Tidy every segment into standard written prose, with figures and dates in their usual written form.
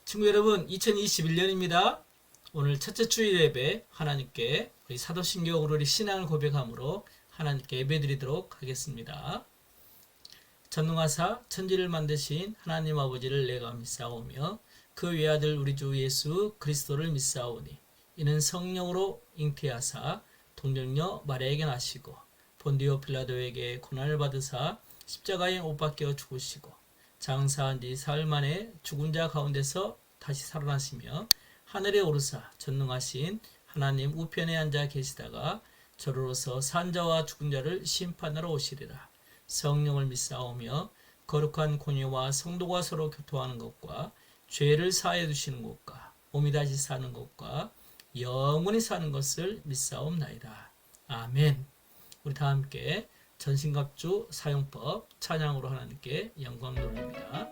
친구 여러분, 2021년입니다. 오늘 첫째 주일 예배 하나님께 우리 사도신경으로 우리 신앙을 고백함으로 하나님께 예배드리도록 하겠습니다. 전능하사 천지를 만드신 하나님 아버지를 내가 믿사오며 그 외아들 우리 주 예수 그리스도를 믿사오니 이는 성령으로 잉태하사 동정녀 마리아에게 나시고 본디오 빌라도에게 고난을 받으사 십자가에 못 박혀 죽으시고 장사한 지 사흘 만에 죽은 자 가운데서 다시 살아나시며 하늘에 오르사 전능하신 하나님 우편에 앉아 계시다가 저로서 산 자와 죽은 자를 심판하러 오시리라. 성령을 믿사오며 거룩한 공예와 성도가 서로 교통하는 것과 죄를 사하여 주시는 것과 몸이 다시 사는 것과 영원히 사는 것을 믿사옵나이다. 아멘. 우리 다 함께 전신갑주 사용법 찬양으로 하나님께 영광 돌립니다.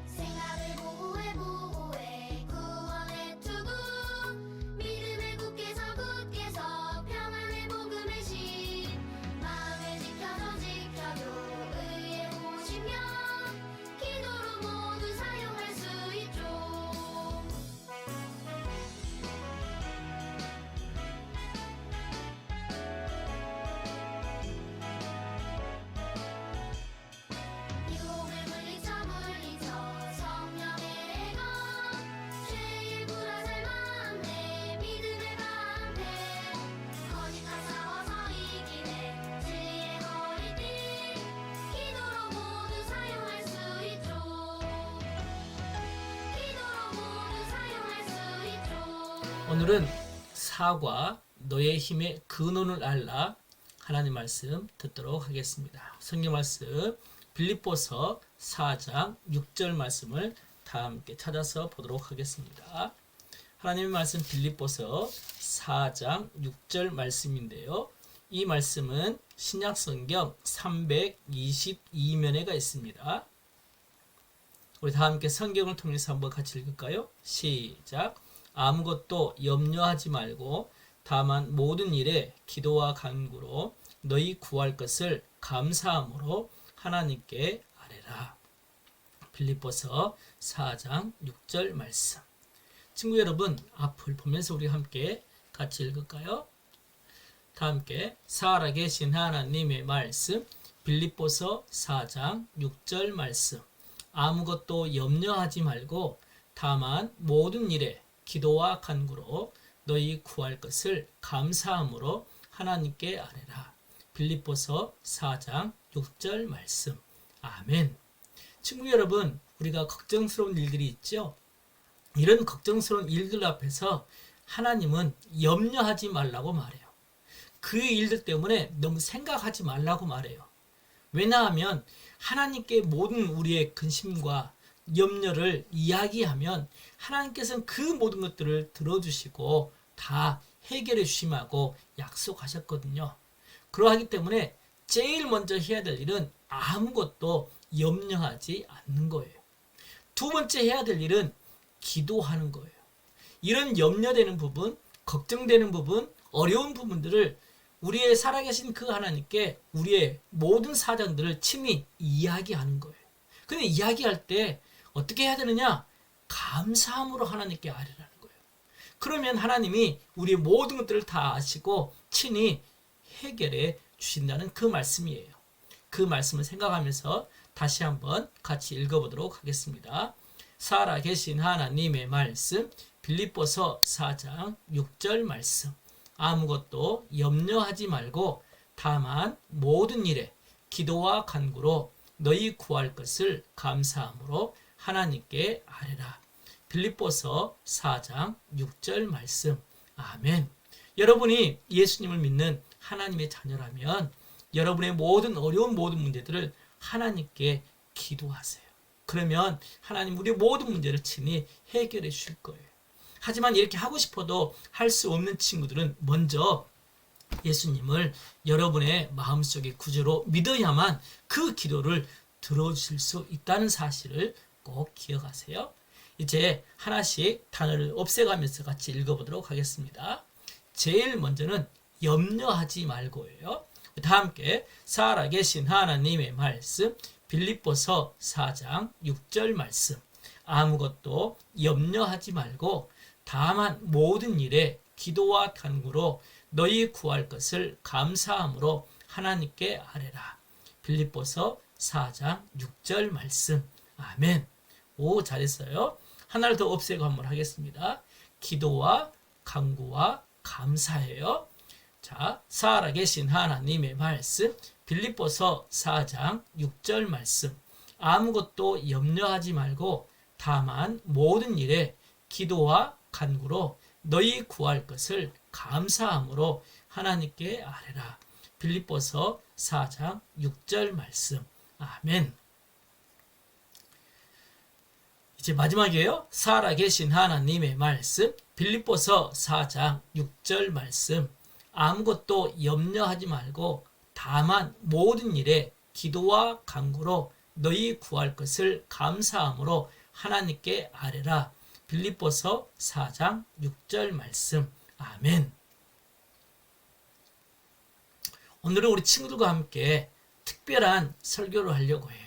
생각을 보호해 구원의 투구 믿음을 굳게 서 평안의 복음의 신 마음을 지켜줘 의의 호심며 기도로 모두 사용할 수 있죠. 유혹을 물리쳐 성령의 것 죄의 불화살 마음에 믿음의 방패 거짓과 싸워서 이기네 진리의 허리띠 기도로 모두 사용할 수 있죠. 기도로 모두 사용할 수 있죠. 오늘은 사과 너의 힘의 근원을 알라 하나님 말씀 듣도록 하겠습니다. 성경 말씀 빌립보서 4장 6절 말씀을 다 함께 찾아서 보도록 하겠습니다. 하나님의 말씀 빌립보서 4장 6절 말씀인데요. 이 말씀은 신약성경 322면에가 있습니다. 우리 다 함께 성경을 통해서 한번 같이 읽을까요? 시작. 아무것도 염려하지 말고 다만 모든 일에 기도와 간구로 너희 구할 것을 감사함으로 하나님께 아뢰라. 빌립보서 4장 6절 말씀. 친구 여러분, 앞을 보면서 우리 함께 같이 읽을까요? 다 함께 살아계신 하나님의 말씀 빌립보서 4장 6절 말씀. 아무것도 염려하지 말고 다만 모든 일에 기도와 간구로 너희 구할 것을 감사함으로 하나님께 아뢰라. 빌립보서 4장 6절 말씀. 아멘. 친구 여러분, 우리가 걱정스러운 일들이 있죠? 이런 걱정스러운 일들 앞에서 하나님은 염려하지 말라고 말해요. 그 일들 때문에 너무 생각하지 말라고 말해요. 왜냐하면 하나님께 모든 우리의 근심과 염려를 이야기하면 하나님께서는 그 모든 것들을 들어주시고 다 해결해 주심하고 약속하셨거든요. 그러하기 때문에 제일 먼저 해야 될 일은 아무것도 염려하지 않는 거예요. 두 번째 해야 될 일은 기도하는 거예요. 이런 염려되는 부분, 걱정되는 부분, 어려운 부분들을 우리의 살아계신 그 하나님께 우리의 모든 사정들을 친히 이야기하는 거예요. 근데 이야기할 때 어떻게 해야 되느냐? 감사함으로 하나님께 아뢰라는 거예요. 그러면 하나님이 우리의 모든 것들을 다 아시고 친히 해결해 주신다는 그 말씀이에요. 그 말씀을 생각하면서 다시 한번 같이 읽어보도록 하겠습니다. 살아계신 하나님의 말씀 빌립보서 4장 6절 말씀. 아무것도 염려하지 말고 다만 모든 일에 기도와 간구로 너희 구할 것을 감사함으로 하나님께 아뢰라. 빌립보서 4장 6절 말씀. 아멘. 여러분이 예수님을 믿는 하나님의 자녀라면 여러분의 모든 어려운 모든 문제들을 하나님께 기도하세요. 그러면 하나님 우리의 모든 문제를 친히 해결해 주실 거예요. 하지만 이렇게 하고 싶어도 할 수 없는 친구들은 먼저 예수님을 여러분의 마음속의 구주로 믿어야만 그 기도를 들어주실 수 있다는 사실을 꼭 기억하세요. 이제 하나씩 단어를 없애가면서 같이 읽어보도록 하겠습니다. 제일 먼저는 염려하지 말고예요. 다 함께 살아계신 하나님의 말씀 빌립보서 4장 6절 말씀. 아무것도 염려하지 말고 다만 모든 일에 기도와 간구로 너희 구할 것을 감사함으로 하나님께 아뢰라. 빌립보서 4장 6절 말씀. 아멘. 오, 잘했어요. 하나를 더 없애고 한번 하겠습니다. 기도와 간구와 감사해요. 자, 살아계신 하나님의 말씀 빌립보서 4장 6절 말씀. 아무것도 염려하지 말고 다만 모든 일에 기도와 간구로 너희 구할 것을 감사함으로 하나님께 아뢰라. 빌립보서 4장 6절 말씀. 아멘. 이제 마지막이에요. 살아계신 하나님의 말씀 빌립보서 4장 6절 말씀. 아무것도 염려하지 말고 다만 모든 일에 기도와 간구로 너희 구할 것을 감사함으로 하나님께 아뢰라. 빌립보서 4장 6절 말씀. 아멘. 오늘은 우리 친구들과 함께 특별한 설교를 하려고 해요.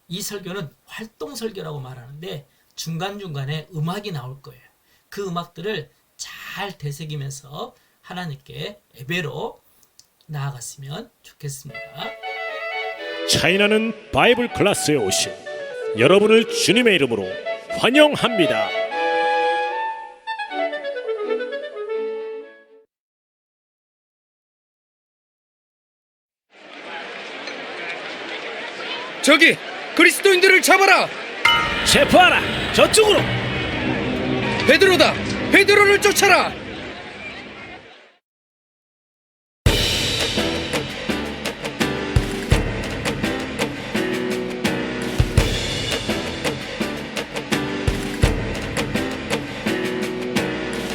이 설교는 활동 설교라고 말하는데 중간중간에 음악이 나올 거예요. 그 음악들을 잘 되새기면서 하나님께 예배로 나아갔으면 좋겠습니다. 차이나는 바이블 클래스에 오신 여러분을 주님의 이름으로 환영합니다. 저기 그리스도인들을 잡아라. 체포하라. 저쪽으로. 베드로다. 베드로를 쫓아라.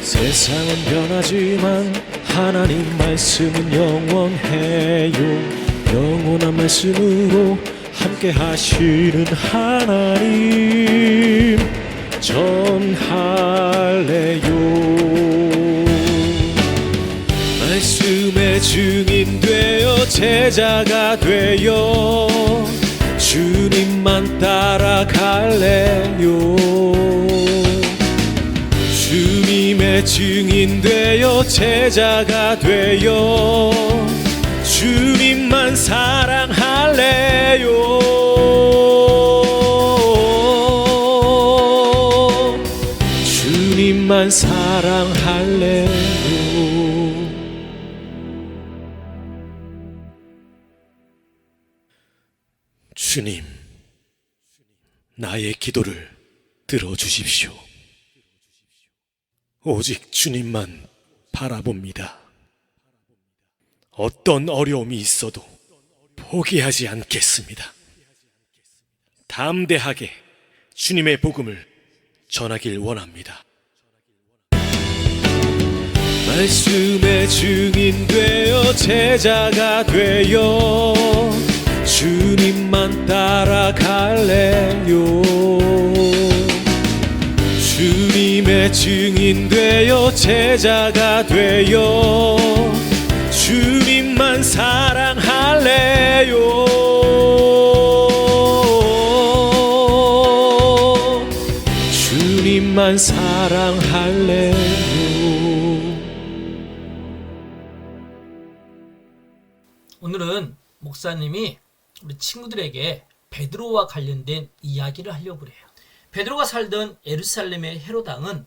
세상은 변하지만 하나님 말씀은 영원해요. 영원한 말씀으로 함께 하시는 하나님 전할래요. 말씀의 증인 되어 제자가 되어 주님만 따라갈래요. 주님의 증인 되어 제자가 되어 주님만 사랑할래요. 주님만 사랑할래요. 주님, 나의 기도를 들어주십시오. 오직 주님만 바라봅니다. 어떤 어려움이 있어도 포기하지 않겠습니다. 담대하게 주님의 복음을 전하길 원합니다. 말씀의 증인 되어 제자가 되어 주님만 따라갈래요. 주님의 증인 되어 제자가 되어 주님만 사랑할래요. 주님만 사랑할래요. 오늘은 목사님이 우리 친구들에게 베드로와 관련된 이야기를 하려고 해요. 베드로가 살던 예루살렘의 헤로당은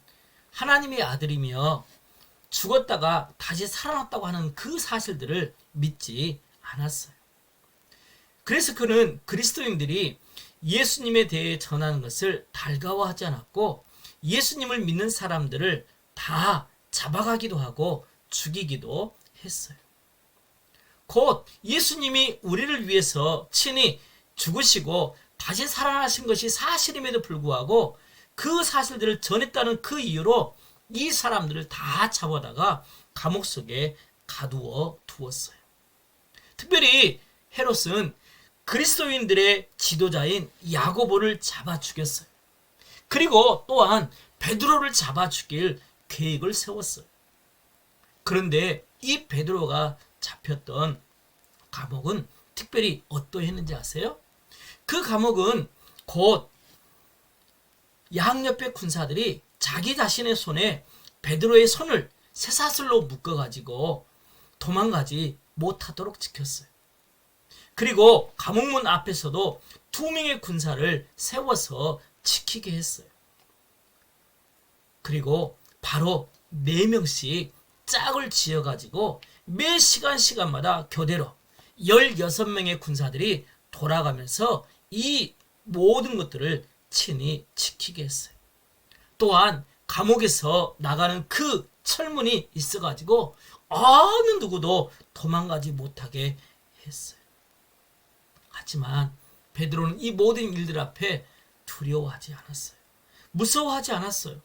하나님의 아들이며 죽었다가 다시 살아났다고 하는 그 사실들을 믿지 않았어요. 그래서 그는 그리스도인들이 예수님에 대해 전하는 것을 달가워하지 않았고 예수님을 믿는 사람들을 다 잡아가기도 하고 죽이기도 했어요. 곧 예수님이 우리를 위해서 친히 죽으시고 다시 살아나신 것이 사실임에도 불구하고 그 사실들을 전했다는 그 이유로 이 사람들을 다 잡아다가 감옥 속에 가두어 두었어요. 특별히 헤롯은 그리스도인들의 지도자인 야고보를 잡아 죽였어요. 그리고 또한 베드로를 잡아 죽일 계획을 세웠어요. 그런데 이 베드로가 잡혔던 감옥은 특별히 어떠했는지 아세요? 그 감옥은 곧 양옆의 군사들이 자기 자신의 손에 베드로의 손을 쇠사슬로 묶어가지고 도망가지 못하도록 지켰어요. 그리고 감옥문 앞에서도 2명의 군사를 세워서 지키게 했어요. 그리고 바로 4명씩 짝을 지어가지고 매 시간마다 교대로 16명의 군사들이 돌아가면서 이 모든 것들을 친히 지키게 했어요. 또한 감옥에서 나가는 그 철문이 있어가지고 어느 누구도 도망가지 못하게 했어요. 하지만 베드로는 이 모든 일들 앞에 두려워하지 않았어요. 무서워하지 않았어요.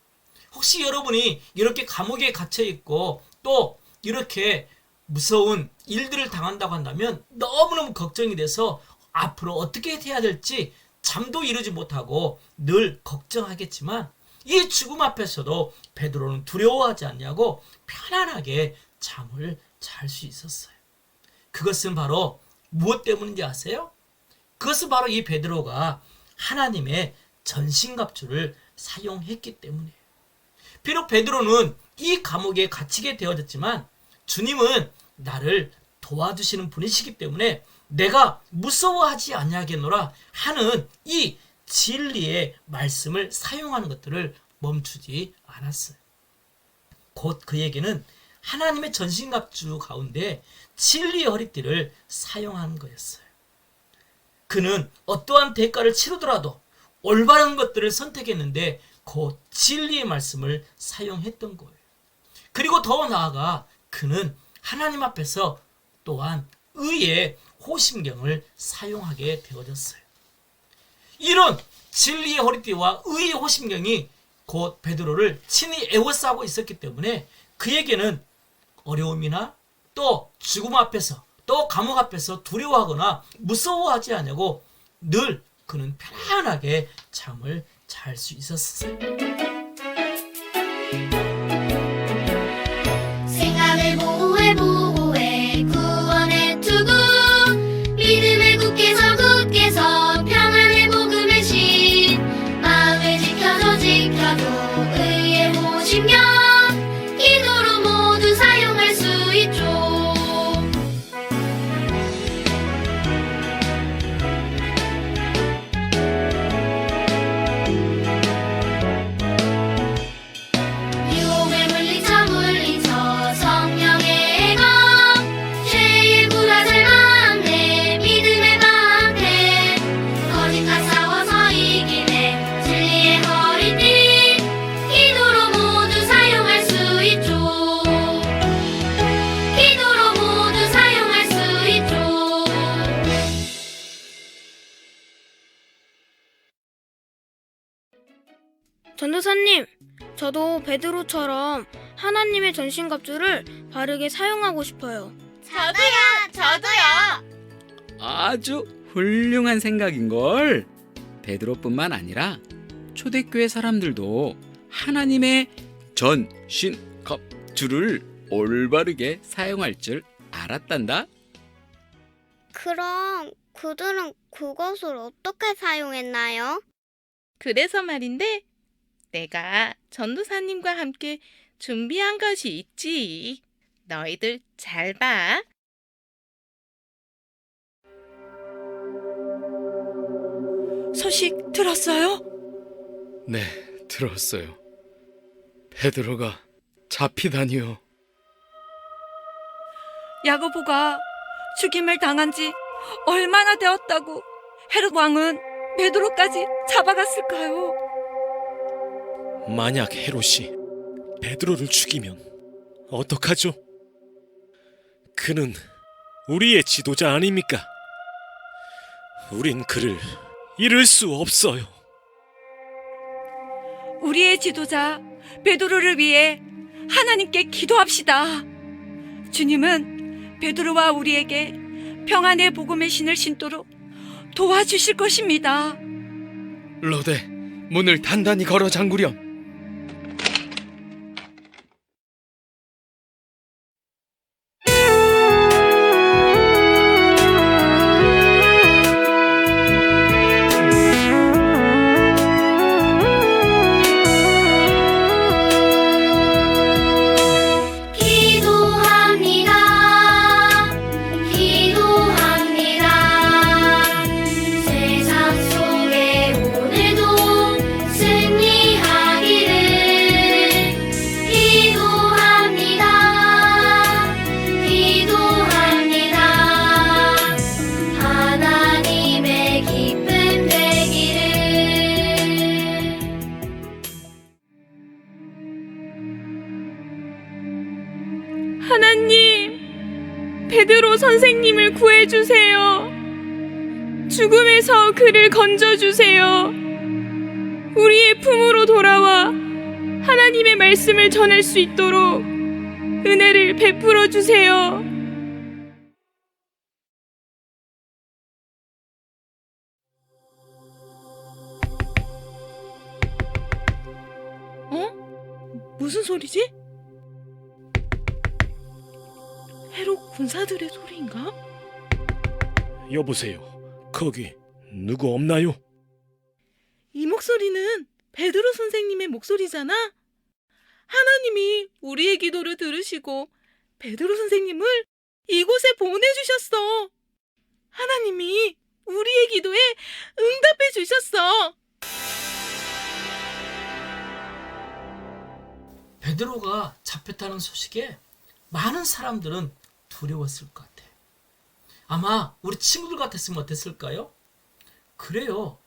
혹시 여러분이 이렇게 감옥에 갇혀 있고 또 이렇게 무서운 일들을 당한다고 한다면 너무너무 걱정이 돼서 앞으로 어떻게 해야 될지 잠도 이루지 못하고 늘 걱정하겠지만 이 죽음 앞에서도 베드로는 두려워하지 않냐고 편안하게 잠을 잘 수 있었어요. 그것은 바로 무엇 때문인지 아세요? 그것은 바로 이 베드로가 하나님의 전신갑주를 사용했기 때문이에요. 비록 베드로는 이 감옥에 갇히게 되어졌지만 주님은 나를 도와주시는 분이시기 때문에 내가 무서워하지 아니하겠노라 하는 이 진리의 말씀을 사용하는 것들을 멈추지 않았어요. 곧 그에게는 하나님의 전신갑주 가운데 진리의 허리띠를 사용한 거였어요. 그는 어떠한 대가를 치르더라도 올바른 것들을 선택했는데 곧 진리의 말씀을 사용했던 거예요. 그리고 더 나아가 그는 하나님 앞에서 또한 의의 호심경을 사용하게 되어졌어요. 이런 진리의 허리띠와 의의 호심경이 곧 베드로를 친히 에워싸고 있었기 때문에 그에게는 어려움이나 또 죽음 앞에서 또 감옥 앞에서 두려워하거나 무서워하지 않냐고 늘 그는 편안하게 잠을 잘 수 있었어요. 생각을 보호해 구원의 투구 믿음을 굳게서 평안의 복음의 신 마음을 지켜줘 의의 호심경 기도로 모두 사용할 수 있죠. 유혹을 물리쳐 성령의 검 죄의 불화살 막내 믿음의 방패 거짓과 싸워서 이기네 진리의 허리띠 기도로 모두 사용할 수 있죠. 기도로 모두 사용할 수 있죠. 전도사님, 저도 베드로처럼 하나님의 전신갑주를 바르게 사용하고 싶어요. 저도요. 아주 훌륭한 생각인걸. 베드로뿐만 아니라 초대교회 사람들도 하나님의 전신갑주를 올바르게 사용할 줄 알았단다. 그럼 그들은 그것을 어떻게 사용했나요? 그래서 말인데 내가 전도사님과 함께 준비한 것이 있지. 너희들 잘 봐. 소식 들었어요? 네, 들었어요. 베드로가 잡히다니요. 야고보가 죽임을 당한 지 얼마나 되었다고 헤롯 왕은 베드로까지 잡아갔을까요? 만약 헤롯이 베드로를 죽이면 어떡하죠? 그는 우리의 지도자 아닙니까? 우린 그를 잃을 수 없어요. 우리의 지도자 베드로를 위해 하나님께 기도합시다. 주님은 베드로와 우리에게 평안의 복음의 신을 신도록 도와주실 것입니다. 로데, 문을 단단히 걸어 잠그렴. 선생님을 구해주세요. 죽음에서 그를 건져주세요. 우리의 품으로 돌아와 하나님의 말씀을 전할 수 있도록 은혜를 베풀어 주세요. 무슨 소리지? 헤롯 군사들의 소리인가? 여보세요. 거기 누구 없나요? 이 목소리는 베드로 선생님의 목소리잖아. 하나님이 우리의 기도를 들으시고 베드로 선생님을 이곳에 보내주셨어. 하나님이 우리의 기도에 응답해 주셨어. 베드로가 잡혔다는 소식에 많은 사람들은 두려웠을 것 같아. 아마 우리 친구들 같았으면 어땠을까요? 그래요.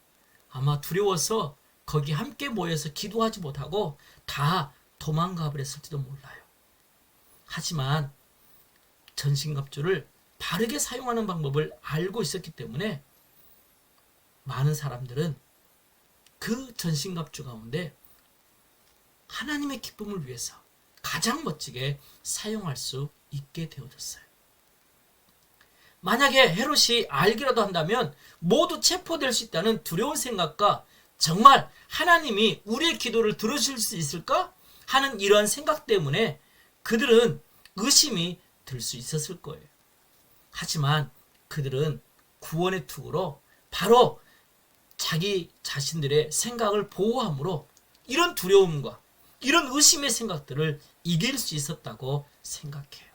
아마 두려워서 거기 함께 모여서 기도하지 못하고 다 도망가 버렸을지도 몰라요. 하지만 전신갑주를 바르게 사용하는 방법을 알고 있었기 때문에 많은 사람들은 그 전신갑주 가운데 하나님의 기쁨을 위해서 가장 멋지게 사용할 수 있게 되어졌어요. 만약에 헤롯이 알기라도 한다면 모두 체포될 수 있다는 두려운 생각과 정말 하나님이 우리의 기도를 들어줄 수 있을까 하는 이러한 생각 때문에 그들은 의심이 들 수 있었을 거예요. 하지만 그들은 구원의 투구로 바로 자기 자신들의 생각을 보호함으로 이런 두려움과 이런 의심의 생각들을 이길 수 있었다고 생각해요.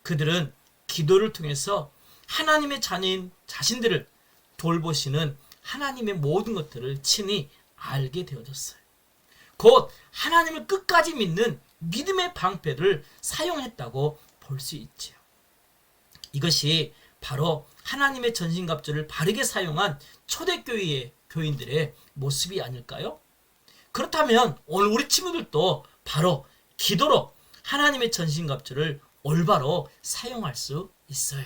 그들은 기도를 통해서 하나님의 자녀인 자신들을 돌보시는 하나님의 모든 것들을 친히 알게 되어졌어요. 곧 하나님을 끝까지 믿는 믿음의 방패를 사용했다고 볼 수 있지요. 이것이 바로 하나님의 전신갑주를 바르게 사용한 초대교회의 교인들의 모습이 아닐까요? 그렇다면 오늘 우리 친구들도 바로 기도로 하나님의 전신갑주를 올바로 사용할 수 있어요.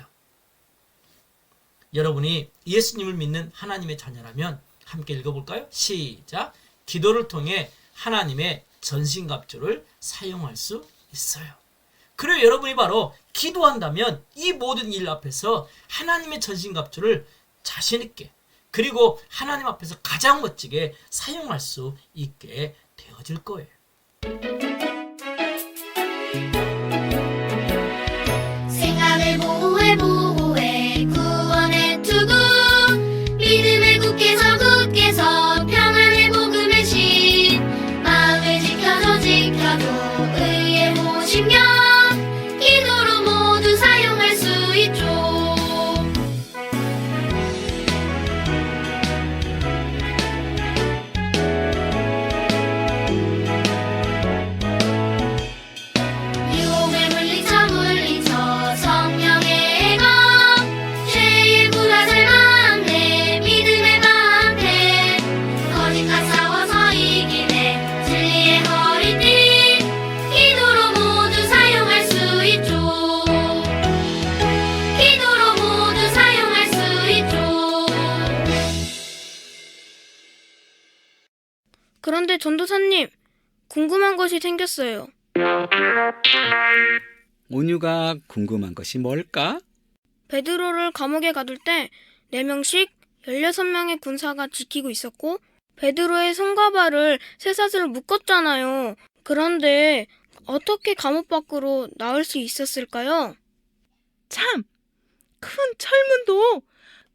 여러분이 예수님을 믿는 하나님의 자녀라면 함께 읽어볼까요? 시작! 기도를 통해 하나님의 전신갑주를 사용할 수 있어요. 그리고 여러분이 바로 기도한다면 이 모든 일 앞에서 하나님의 전신갑주를 자신 있게 그리고 하나님 앞에서 가장 멋지게 사용할 수 있게 되어질 거예요. 생각을 보호해 구원의 투구 믿음을 굳게 서 평안의 복음의 신 마음을 지켜줘 의의 보신경 기도로 모두 사용할 수 있죠. 유혹을 물리쳐 성령의 검 죄의 불화살 막내 믿음의 방패 거짓과 싸워서 이기네 진리의 허리띠 기도로 모두 사용할 수 있죠. 기도로 모두 사용할 수 있죠. 그런데 전도사님, 궁금한 것이 생겼어요. 온유가 궁금한 것이 뭘까? 베드로를 감옥에 가둘 때 4명씩 16명의 군사가 지키고 있었고 베드로의 손과 발을 쇠사슬로 묶었잖아요. 그런데 어떻게 감옥 밖으로 나올 수 있었을까요? 참, 큰 철문도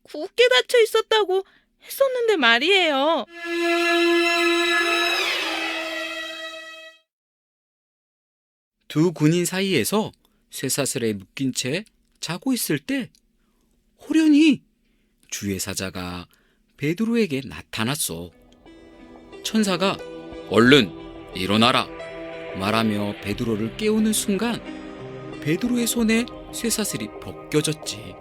굳게 닫혀 있었다고 했었는데 말이에요. 두 군인 사이에서 쇠사슬에 묶인 채 자고 있을 때 호련히 주의 사자가 베드로에게 나타났어. 천사가 얼른 일어나라 말하며 베드로를 깨우는 순간 베드로의 손에 쇠사슬이 벗겨졌지.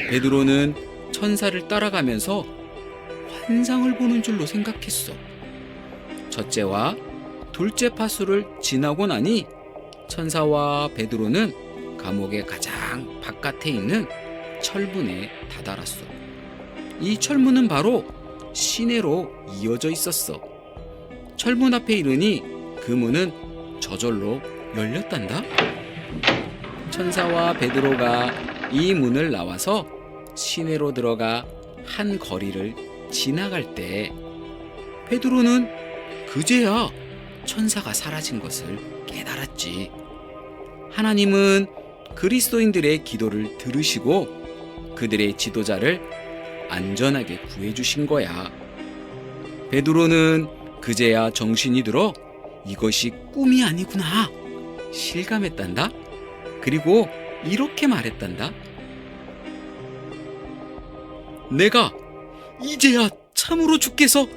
베드로는 천사를 따라가면서 환상을 보는 줄로 생각했어. 첫째와 둘째 파수를 지나고 나니 천사와 베드로는 감옥의 가장 바깥에 있는 철문에 다다랐어. 이 철문은 바로 시내로 이어져 있었어. 철문 앞에 이르니 그 문은 저절로 열렸단다. 천사와 베드로가 이 문을 나와서 시내로 들어가 한 거리를 지나갈 때 베드로는 그제야 천사가 사라진 것을 깨달았지. 하나님은 그리스도인들의 기도를 들으시고 그들의 지도자를 안전하게 구해주신 거야. 베드로는 그제야 정신이 들어 이것이 꿈이 아니구나 실감했단다. 그리고 이렇게 말했단다. 내가 이제야 참으로 주께서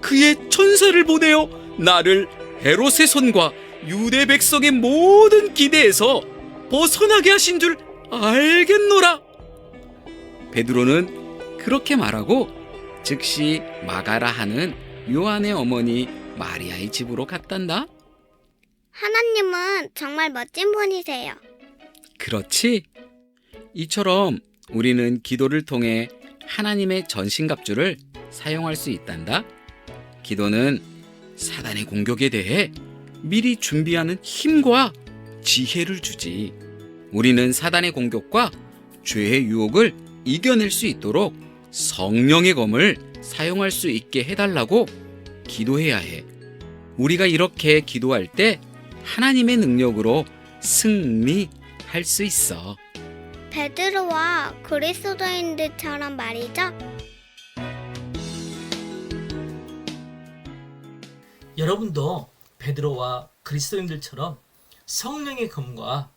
그의 천사를 보내어 나를 헤롯의 손과 유대 백성의 모든 기대에서 벗어나게 하신 줄 알겠노라. 베드로는 그렇게 말하고 즉시 마가라 하는 요한의 어머니 마리아의 집으로 갔단다. 하나님은 정말 멋진 분이세요. 그렇지? 이처럼 우리는 기도를 통해 하나님의 전신갑주를 사용할 수 있단다. 기도는 사단의 공격에 대해 미리 준비하는 힘과 지혜를 주지. 우리는 사단의 공격과 죄의 유혹을 이겨낼 수 있도록 성령의 검을 사용할 수 있게 해달라고 기도해야 해. 우리가 이렇게 기도할 때 하나님의 능력으로 승리할 수 있어. 베드로와 그리스도인들처럼 말이죠. 여러분도 베드로와 그리스도인들처럼 성령의 검과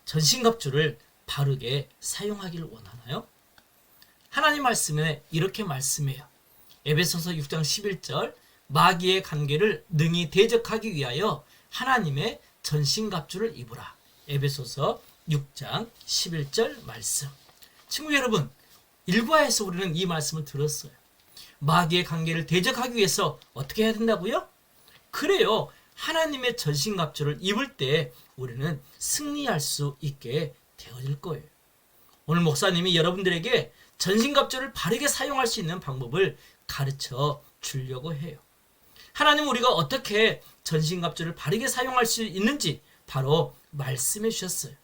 전신갑주를 바르게 사용하기를 원하나요? 하나님 말씀에 이렇게 말씀해요. 에베소서 6장 11절 마귀의 관계를 능히 대적하기 위하여 하나님의 전신갑주를 입으라. 에베소서 6장 11절 말씀. 친구 여러분, 일과에서 우리는 이 말씀을 들었어요. 마귀의 관계를 대적하기 위해서 어떻게 해야 된다고요? 그래요. 하나님의 전신갑주를 입을 때 우리는 승리할 수 있게 되어질 거예요. 오늘 목사님이 여러분들에게 전신갑주를 바르게 사용할 수 있는 방법을 가르쳐 주려고 해요. 하나님은 우리가 어떻게 전신갑주를 바르게 사용할 수 있는지 바로 말씀해 주셨어요.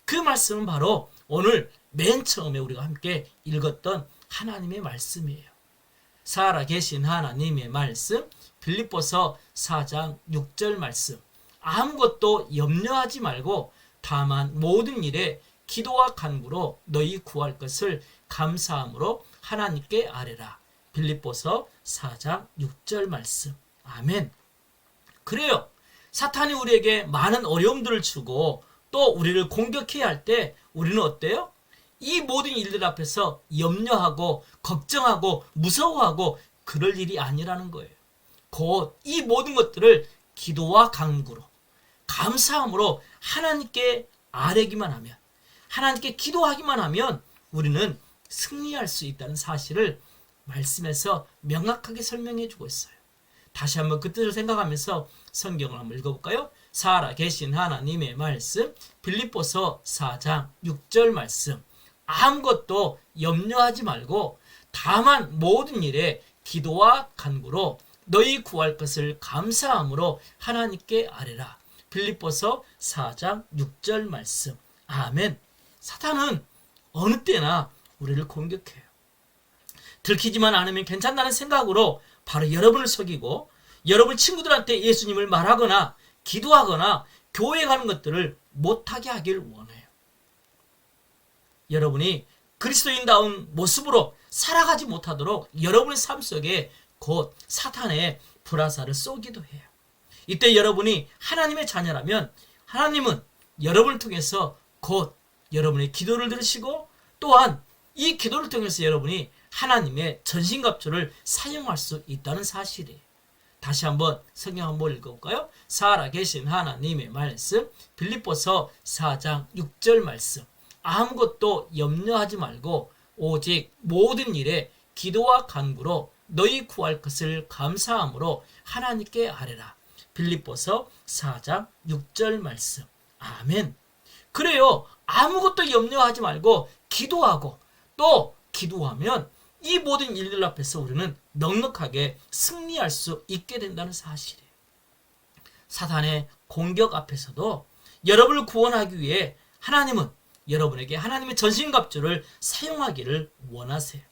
그 말씀은 바로 오늘 맨 처음에 우리가 함께 읽었던 하나님의 말씀이에요. 살아계신 하나님의 말씀, 빌립보서 4장 6절 말씀. 아무것도 염려하지 말고 다만 모든 일에 기도와 간구로 너희 구할 것을 감사함으로 하나님께 아뢰라. 빌립보서 4장 6절 말씀. 아멘. 그래요. 사탄이 우리에게 많은 어려움들을 주고 또 우리를 공격해야 할 때 우리는 어때요? 이 모든 일들 앞에서 염려하고 걱정하고 무서워하고 그럴 일이 아니라는 거예요. 곧 이 모든 것들을 기도와 간구로 감사함으로 하나님께 아뢰기만 하면, 하나님께 기도하기만 하면 우리는 승리할 수 있다는 사실을 말씀에서 명확하게 설명해 주고 있어요. 다시 한번 그 뜻을 생각하면서 성경을 한번 읽어볼까요? 살아계신 하나님의 말씀, 빌립보서 4장 6절 말씀. 아무것도 염려하지 말고 다만 모든 일에 기도와 간구로 너희 구할 것을 감사함으로 하나님께 아뢰라. 빌립보서 4장 6절 말씀. 아멘. 사탄은 어느 때나 우리를 공격해요. 들키지만 않으면 괜찮다는 생각으로 바로 여러분을 속이고 여러분 친구들한테 예수님을 말하거나 기도하거나 교회에 가는 것들을 못하게 하길 원해요. 여러분이 그리스도인다운 모습으로 살아가지 못하도록 여러분의 삶 속에 곧 사탄의 불화살을 쏘기도 해요. 이때 여러분이 하나님의 자녀라면 하나님은 여러분을 통해서 곧 여러분의 기도를 들으시고 또한 이 기도를 통해서 여러분이 하나님의 전신갑주를 사용할 수 있다는 사실이에요. 다시 한번 성경 한번 읽어볼까요? 살아계신 하나님의 말씀, 빌립보서 4장 6절 말씀. 아무것도 염려하지 말고 오직 모든 일에 기도와 간구로 너희 구할 것을 감사함으로 하나님께 아뢰라. 빌립보서 4장 6절 말씀. 아멘. 그래요. 아무것도 염려하지 말고 기도하고 또 기도하면 이 모든 일들 앞에서 우리는 넉넉하게 승리할 수 있게 된다는 사실이에요. 사탄의 공격 앞에서도 여러분을 구원하기 위해 하나님은 여러분에게 하나님의 전신갑주를 사용하기를 원하세요.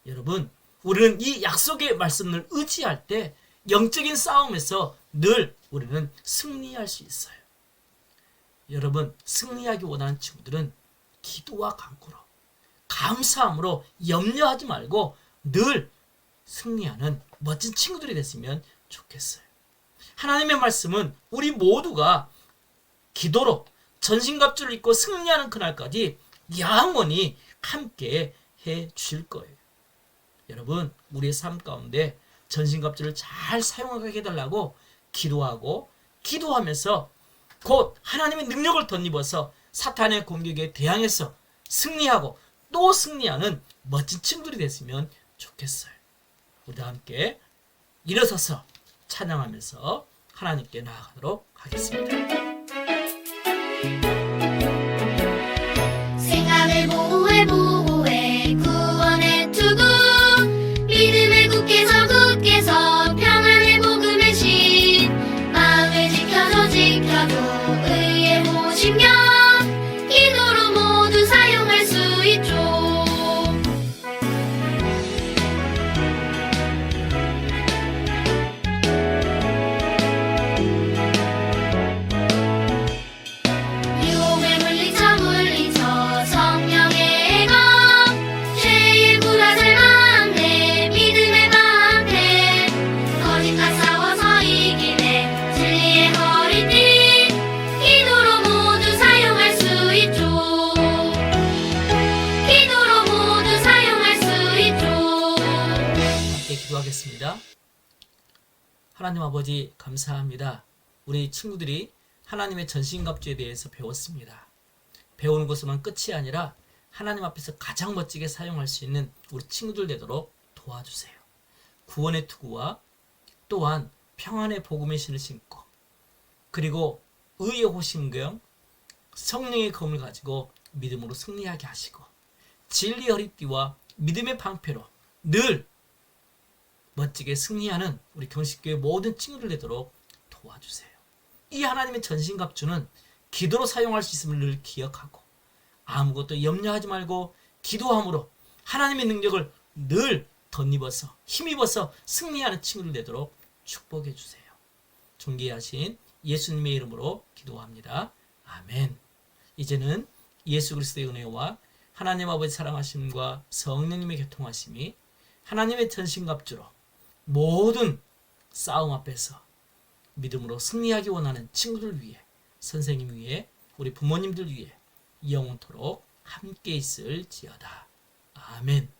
여러분, 우리는 이 약속의 말씀을 의지할 때 영적인 싸움에서 늘 우리는 승리할 수 있어요. 여러분, 승리하기 원하는 친구들은 기도와 간구로, 감사함으로 염려하지 말고 늘 승리하는 멋진 친구들이 됐으면 좋겠어요. 하나님의 말씀은 우리 모두가 기도로 전신갑주를 입고 승리하는 그날까지 영원히 함께 해 주실 거예요. 여러분, 우리의 삶 가운데 전신갑주를 잘 사용하게 해달라고 기도하고 기도하면서 곧 하나님의 능력을 덧입어서 사탄의 공격에 대항해서 승리하고 또 승리하는 멋진 친구들이 됐으면 좋겠어요. 우리 함께 일어서서 찬양하면서 하나님께 나아가도록 하겠습니다. 생각을 보호해 구원의 투구 믿음을 굳게서 평안의 복음의 신 마음을 지켜줘 의의 보심경 기도로 모두 사용할 수 있죠. 유혹을 물리쳐 성령의 검 죄의 불화살 막내 믿음의 방패 거짓과 싸워서 이기네 진리의 허리띠 기도로 모두 사용할 수 있죠. 기도로 모두 사용할 수 있죠. 함께 기도하겠습니다. 하나님 아버지 감사합니다. 우리 친구들이 하나님의 전신갑주에 대해서 배웠습니다. 배우는 것으로는 끝이 아니라 하나님 앞에서 가장 멋지게 사용할 수 있는 우리 친구들 되도록 도와주세요. 구원의 투구와 또한 평안의 복음의 신을 신고 그리고 의의 호심경 성령의 검을 가지고 믿음으로 승리하게 하시고 진리의 허리띠와 믿음의 방패로 늘 멋지게 승리하는 우리 경식교회 모든 친구들 되도록 도와주세요. 이 하나님의 전신갑주는 기도로 사용할 수 있음을 늘 기억하고 아무것도 염려하지 말고 기도함으로 하나님의 능력을 늘 덧입어서 힘입어서 승리하는 친구들 되도록 축복해 주세요. 존귀하신 예수님의 이름으로 기도합니다. 아멘. 이제는 예수 그리스도의 은혜와 하나님 아버지 사랑하심과 성령님의 교통하심이 하나님의 전신갑주로 모든 싸움 앞에서 믿음으로 승리하기 원하는 친구들 위해 선생님 위해 우리 부모님들 위해 영원토록 함께 있을지어다. 아멘.